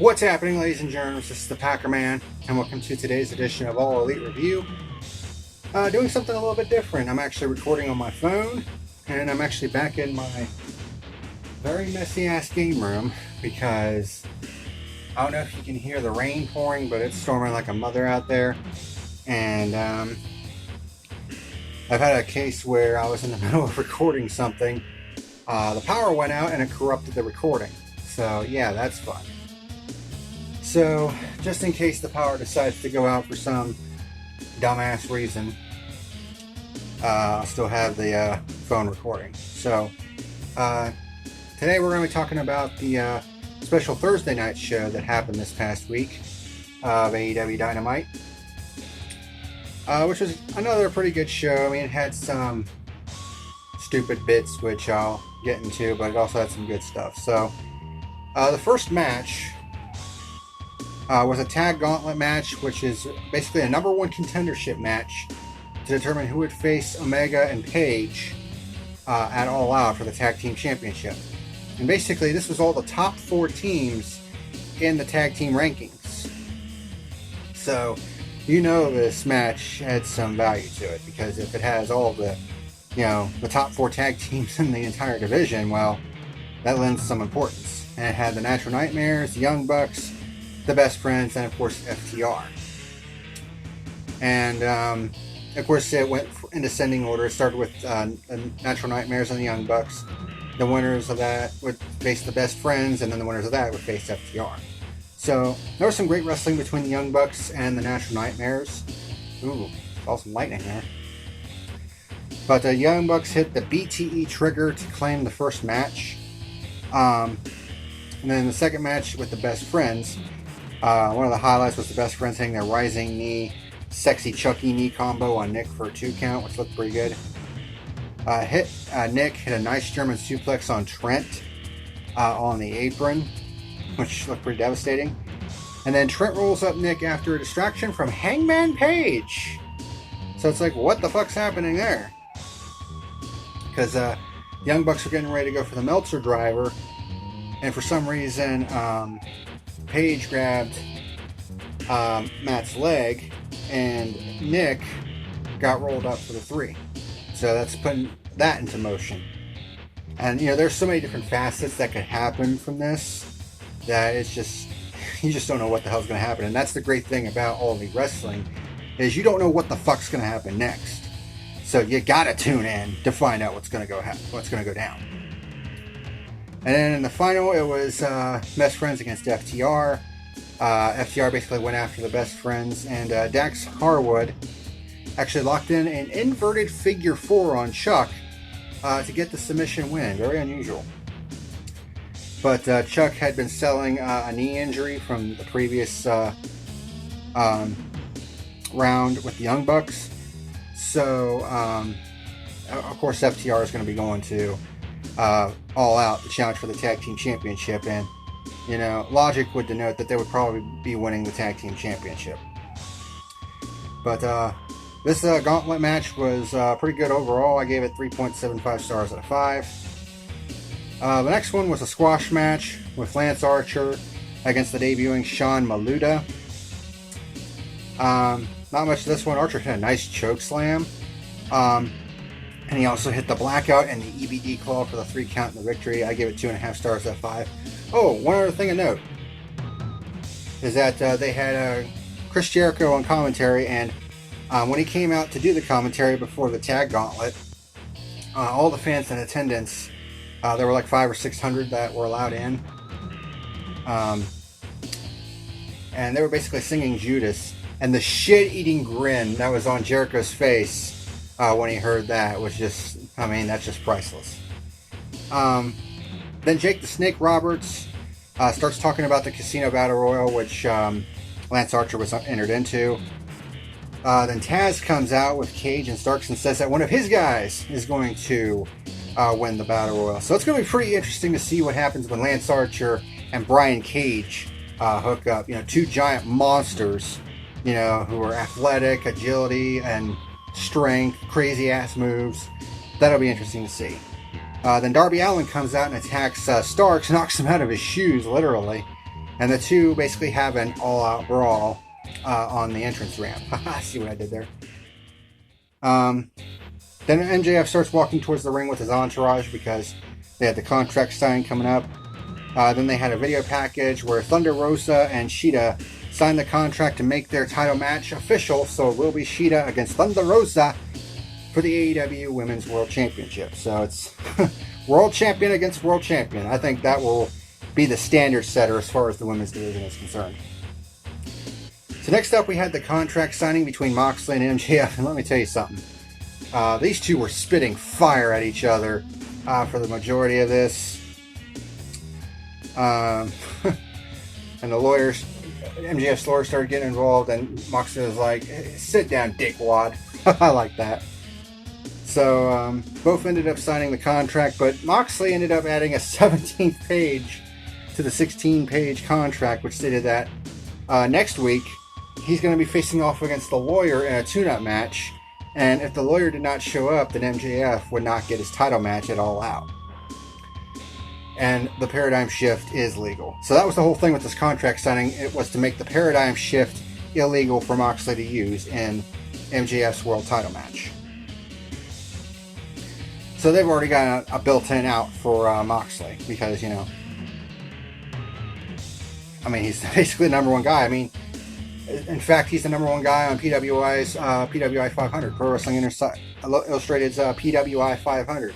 What's happening, ladies and germs? This is the PackerMan, and welcome to today's edition of All Elite Review. Doing something a little bit different. I'm actually recording on my phone, and I'm actually back in my very messy-ass game room because I don't know if you can hear the rain pouring, but it's storming like a mother out there. And I've had a case where I was in the middle of recording something. The power went out and it corrupted the recording. So yeah, that's fun. So just in case the power decides to go out for some dumbass reason, I'll still have the phone recording. So today we're going to be talking about the special Thursday night show that happened this past week of AEW Dynamite, which was another pretty good show. I mean, it had some stupid bits, which I'll get into, but it also had some good stuff. So the first match was a tag gauntlet match, which is basically a number one contendership match to determine who would face Omega and Page at All Out for the tag team championship. And basically this was all the top 4 teams in the tag team rankings. So you know this match had some value to it, because if it has all the, the top 4 tag teams in the entire division, well, that lends some importance. And it had the Natural Nightmares, the Young Bucks, the Best Friends, and of course FTR. And of course it went in descending order. It started with Natural Nightmares and the Young Bucks. The winners of that would face the Best Friends, and then the winners of that would face FTR. So there was some great wrestling between the Young Bucks and the Natural Nightmares. Ooh, saw some lightning there. But the Young Bucks hit the BTE trigger to claim the first match. And then the second match with the Best Friends, one of the highlights was the Best Friends hitting their rising knee, sexy Chucky knee combo on Nick for a 2 count, which looked pretty good. Nick hit a nice German suplex on Trent on the apron, which looked pretty devastating. And then Trent rolls up Nick after a distraction from Hangman Page. So it's like, what the fuck's happening there? Because the Young Bucks are getting ready to go for the Meltzer driver, and for some reason Page grabbed Matt's leg, and Nick got rolled up for the 3. So that's putting that into motion. And there's so many different facets that could happen from this that it's just, you just don't know what the hell's going to happen. And that's the great thing about All Elite Wrestling, is you don't know what the fuck's going to happen next. So you gotta tune in to find out what's going to go down. And then in the final, it was Best Friends against FTR. FTR basically went after the Best Friends, and Dax Harwood actually locked in an inverted figure 4 on Chuck to get the submission win. Very unusual. But Chuck had been selling a knee injury from the previous round with the Young Bucks. So, of course, FTR is going to be going to All Out to challenge for the Tag Team Championship. And, logic would denote that they would probably be winning the Tag Team Championship. But this gauntlet match was pretty good overall. I gave it 3.75 stars out of 5. The next one was a squash match with Lance Archer against the debuting Sean Maluda. Not much to this one. Archer hit a nice choke slam. And he also hit the blackout and the EBD claw for the 3 count in the victory. I gave it 2.5 stars out of 5. Oh, one other thing to note is that they had Chris Jericho on commentary, and when he came out to do the commentary before the tag gauntlet, all the fans in attendance, there were like 500 or 600 that were allowed in, and they were basically singing Judas, and the shit-eating grin that was on Jericho's face when he heard that was just, that's just priceless. Then Jake the Snake Roberts starts talking about the Casino Battle Royal, which Lance Archer was entered into. Then Taz comes out with Cage and Starks and says that one of his guys is going to win the Battle Royal. So it's going to be pretty interesting to see what happens when Lance Archer and Brian Cage hook up. 2 giant monsters, who are athletic, agility, and strength, crazy ass moves. That'll be interesting to see. Then Darby Allin comes out and attacks Starks, knocks him out of his shoes, literally. And the two basically have an all-out brawl on the entrance ramp. See what I did there? Then MJF starts walking towards the ring with his entourage because they had the contract signing coming up. Then they had a video package where Thunder Rosa and Shida signed the contract to make their title match official, so it will be Shida against Thunder Rosa for the AEW Women's World Championship. So it's World Champion against World Champion. I think that will be the standard setter as far as the women's division is concerned. So next up we had the contract signing between Moxley and MJF, and let me tell you something. These two were spitting fire at each other for the majority of this. And the lawyers, MJF's lawyers started getting involved, and Moxley was like, sit down, dickwad. I like that. So both ended up signing the contract, but Moxley ended up adding a 17th page to the 16-page contract, which stated that next week he's going to be facing off against the lawyer in a tune-up match, and if the lawyer did not show up, then MJF would not get his title match at All Out. And the paradigm shift is legal. So that was the whole thing with this contract signing. It was to make the paradigm shift illegal for Moxley to use in MJF's world title match. So they've already got a built-in out for Moxley because, you know, I mean, he's basically the number one guy. I mean, in fact, he's the number one guy on PWI's PWI 500, Pro Wrestling Illustrated's PWI 500.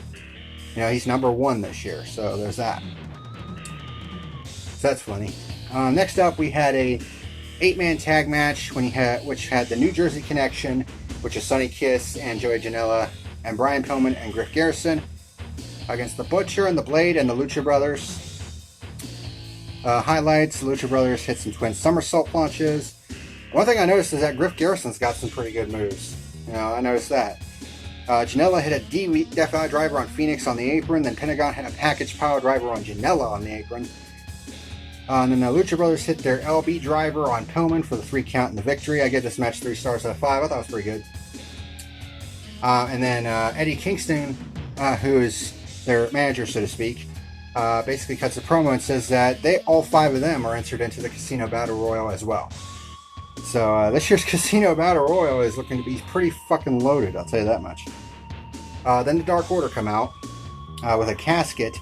You know, he's number one this year, so there's that. So that's funny. Next up, we had a 8-man tag match which had the New Jersey Connection, which is Sonny Kiss and Joey Janela and Brian Pillman and Griff Garrison against the Butcher and the Blade and the Lucha Brothers. Highlights: the Lucha Brothers hit some twin somersault punches. One thing I noticed is that Griff Garrison's got some pretty good moves. You know, I noticed that. Janela hit a Death Eye driver on Phoenix on the apron. Then Pentagon hit a package power driver on Janela on the apron. And then the Lucha Brothers hit their LB driver on Pillman for the 3 count and the victory. I give this match 3 stars out of 5. I thought it was pretty good. And then Eddie Kingston, who is their manager, so to speak, basically cuts a promo and says that all 5 of them are entered into the Casino Battle Royal as well. So this year's Casino Battle Royal is looking to be pretty fucking loaded, I'll tell you that much. Then the Dark Order come out with a casket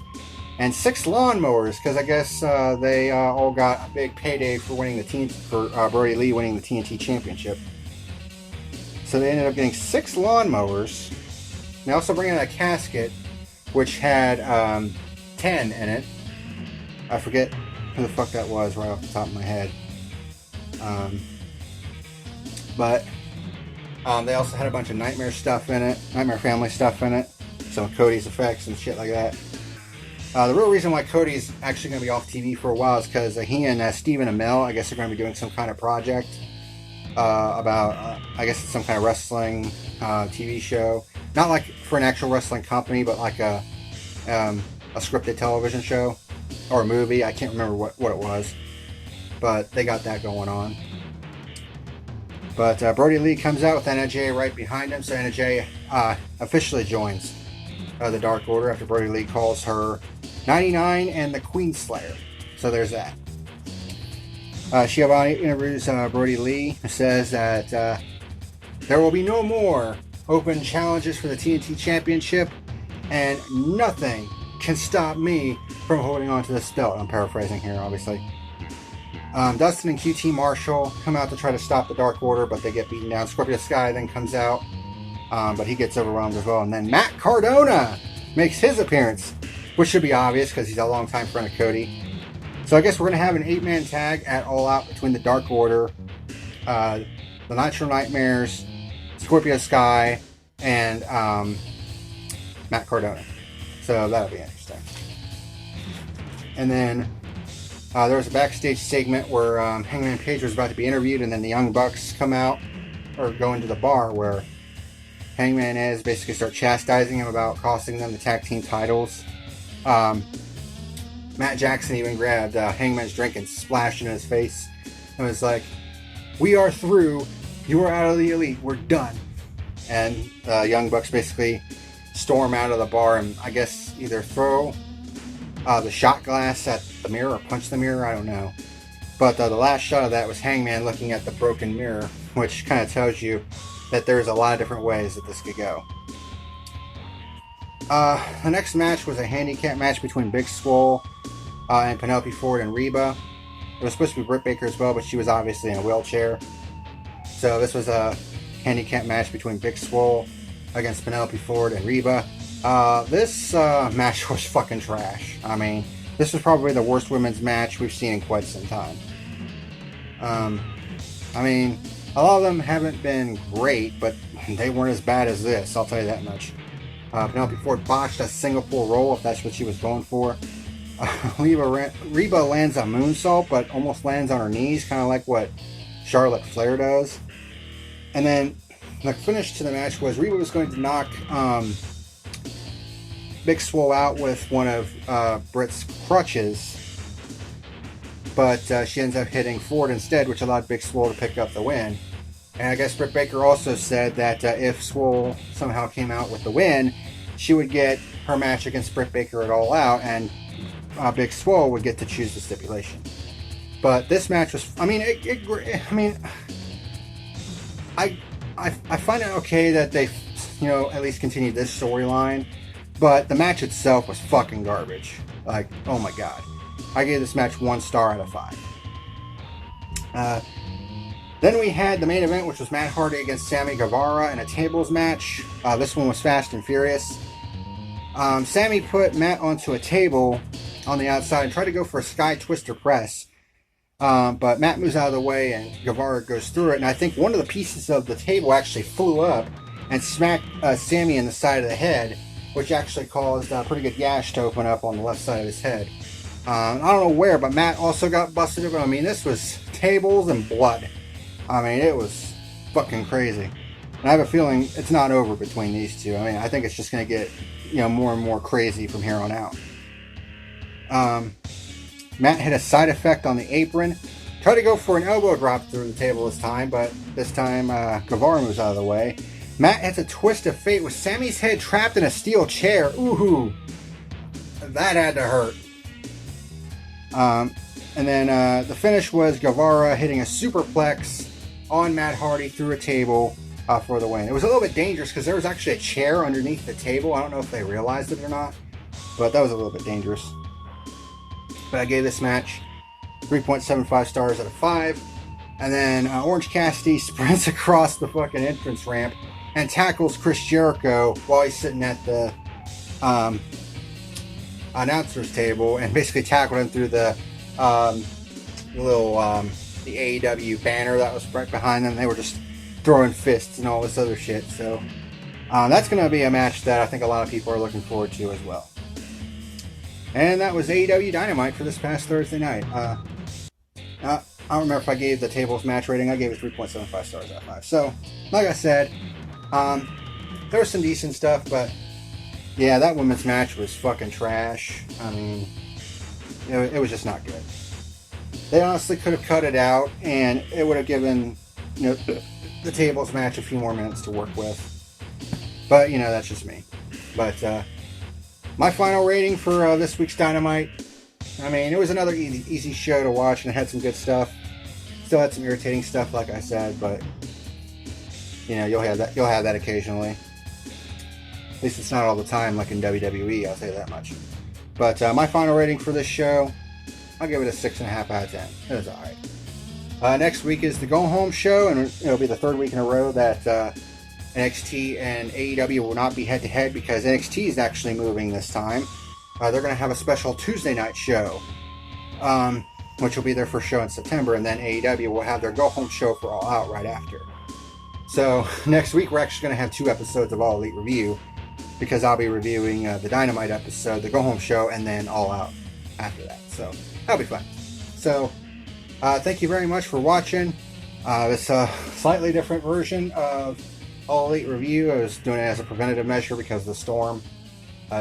and 6 lawnmowers, because I guess they all got a big payday for winning Brody Lee winning the TNT Championship. So they ended up getting 6 lawnmowers. They also bring in a casket which had 10 in it. I forget who the fuck that was right off the top of my head. But they also had a bunch of Nightmare stuff in it, Nightmare Family stuff in it, some of Cody's effects and shit like that. The real reason why Cody's actually going to be off TV for a while is because he and Stephen Amell, I guess, are going to be doing some kind of project about, I guess it's some kind of wrestling TV show. Not like for an actual wrestling company, but like a scripted television show or a movie. I can't remember what it was, but they got that going on. But Brody Lee comes out with NJ right behind him, so NJ officially joins the Dark Order after Brody Lee calls her 99 and the Queen Slayer. So there's that. Schiavone interviews Brody Lee, says that there will be no more open challenges for the TNT Championship, and nothing can stop me from holding on to this belt. I'm paraphrasing here, obviously. Dustin and QT Marshall come out to try to stop the Dark Order, but they get beaten down. Scorpio Sky then comes out, but he gets overwhelmed as well. And then Matt Cardona makes his appearance, which should be obvious because he's a longtime friend of Cody. So I guess we're going to have an 8-man tag at All Out between the Dark Order, the Nitro Nightmares, Scorpio Sky, and Matt Cardona. So that'll be interesting. And then there was a backstage segment where Hangman Page was about to be interviewed, and then the Young Bucks come out, or go into the bar where Hangman is, basically start chastising him about costing them the tag team titles. Matt Jackson even grabbed Hangman's drink and splashed it in his face and was like, "We are through. You are out of the Elite. We're done." And Young Bucks basically storm out of the bar and I guess either throw the shot glass at the mirror or punch the mirror, I don't know. But the last shot of that was Hangman looking at the broken mirror, which kind of tells you that there's a lot of different ways that this could go. The next match was a handicap match between Big Swole and Penelope Ford and Reba. It was supposed to be Britt Baker as well, but she was obviously in a wheelchair. So this was a handicap match between Big Swole against Penelope Ford and Reba. This match was fucking trash. I mean, this was probably the worst women's match we've seen in quite some time. I mean, a lot of them haven't been great, but they weren't as bad as this, I'll tell you that much. Penelope Ford botched a Singapore roll, if that's what she was going for. Reba lands a moonsault, but almost lands on her knees, kind of like what Charlotte Flair does. And then the finish to the match was Reba was going to knock Big Swole out with one of Britt's crutches, but she ends up hitting Ford instead, which allowed Big Swole to pick up the win. And I guess Britt Baker also said that if Swole somehow came out with the win, she would get her match against Britt Baker at All Out, and Big Swole would get to choose the stipulation. But this match was, I find it okay that they, at least continued this storyline, but the match itself was fucking garbage. Like, oh my god. I gave this match 1 star out of 5. Then we had the main event, which was Matt Hardy against Sammy Guevara in a tables match. This one was fast and furious. Sammy put Matt onto a table on the outside and tried to go for a Sky Twister press. But Matt moves out of the way and Guevara goes through it. And I think one of the pieces of the table actually flew up and smacked Sammy in the side of the head, which actually caused a pretty good gash to open up on the left side of his head. I don't know where, but Matt also got busted up. I mean, this was tables and blood. I mean, it was fucking crazy. And I have a feeling it's not over between these two. I mean, I think it's just going to get, more and more crazy from here on out. Matt hit a side effect on the apron. Tried to go for an elbow drop through the table this time, but this time Guevara moves out of the way. Matt hits a twist of fate with Sammy's head trapped in a steel chair. Ooh, that had to hurt. And then the finish was Guevara hitting a superplex on Matt Hardy through a table for the win. It was a little bit dangerous because there was actually a chair underneath the table. I don't know if they realized it or not, but that was a little bit dangerous. But I gave this match 3.75 stars out of 5. And then Orange Cassidy sprints across the fucking entrance ramp and tackles Chris Jericho while he's sitting at the announcer's table, and basically tackled him through the the AEW banner that was right behind them. They were just throwing fists and all this other shit. So that's going to be a match that I think a lot of people are looking forward to as well. And that was AEW Dynamite for this past Thursday night. I don't remember if I gave the tables match rating. I gave it 3.75 stars out of 5. So, like I said, there was some decent stuff, but yeah, that women's match was fucking trash. I mean, it was just not good. They honestly could have cut it out, and it would have given the tables match a few more minutes to work with. But that's just me. But my final rating for this week's Dynamite, I mean, it was another easy show to watch, and it had some good stuff. Still had some irritating stuff, like I said, but you'll have that occasionally. At least it's not all the time, like in WWE. I'll say that much. But my final rating for this show, I'll give it a 6.5 out of 10. It was alright. Next week is the Go Home show, and it'll be the third week in a row that NXT and AEW will not be head-to-head because NXT is actually moving this time. They're going to have a special Tuesday night show, which will be their first show in September, and then AEW will have their Go Home show for All Out right after. So next week we're actually going to have 2 episodes of All Elite Review, because I'll be reviewing the Dynamite episode, the Go Home show, and then All Out after that. So that'll be fun. So thank you very much for watching. This slightly different version of All Elite Review. I was doing it as a preventative measure because of the storm,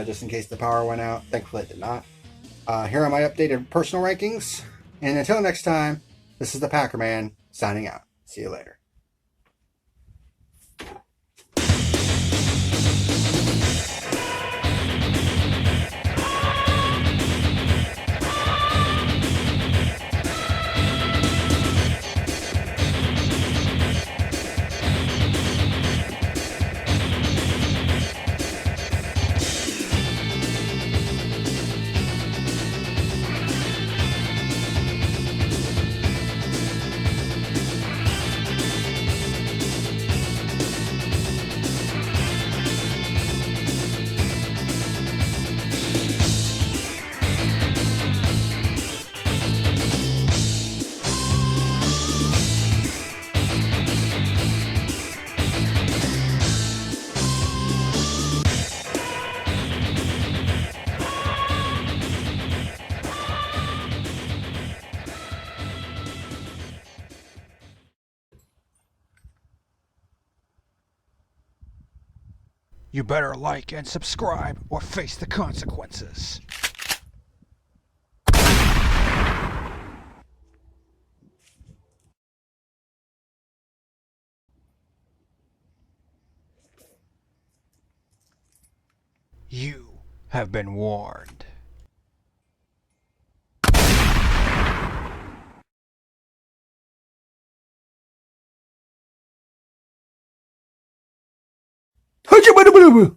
just in case the power went out. Thankfully it did not. Here are my updated personal rankings. And until next time, this is the PackerMan signing out. See you later. You better like and subscribe or face the consequences. You have been warned. Oooooo!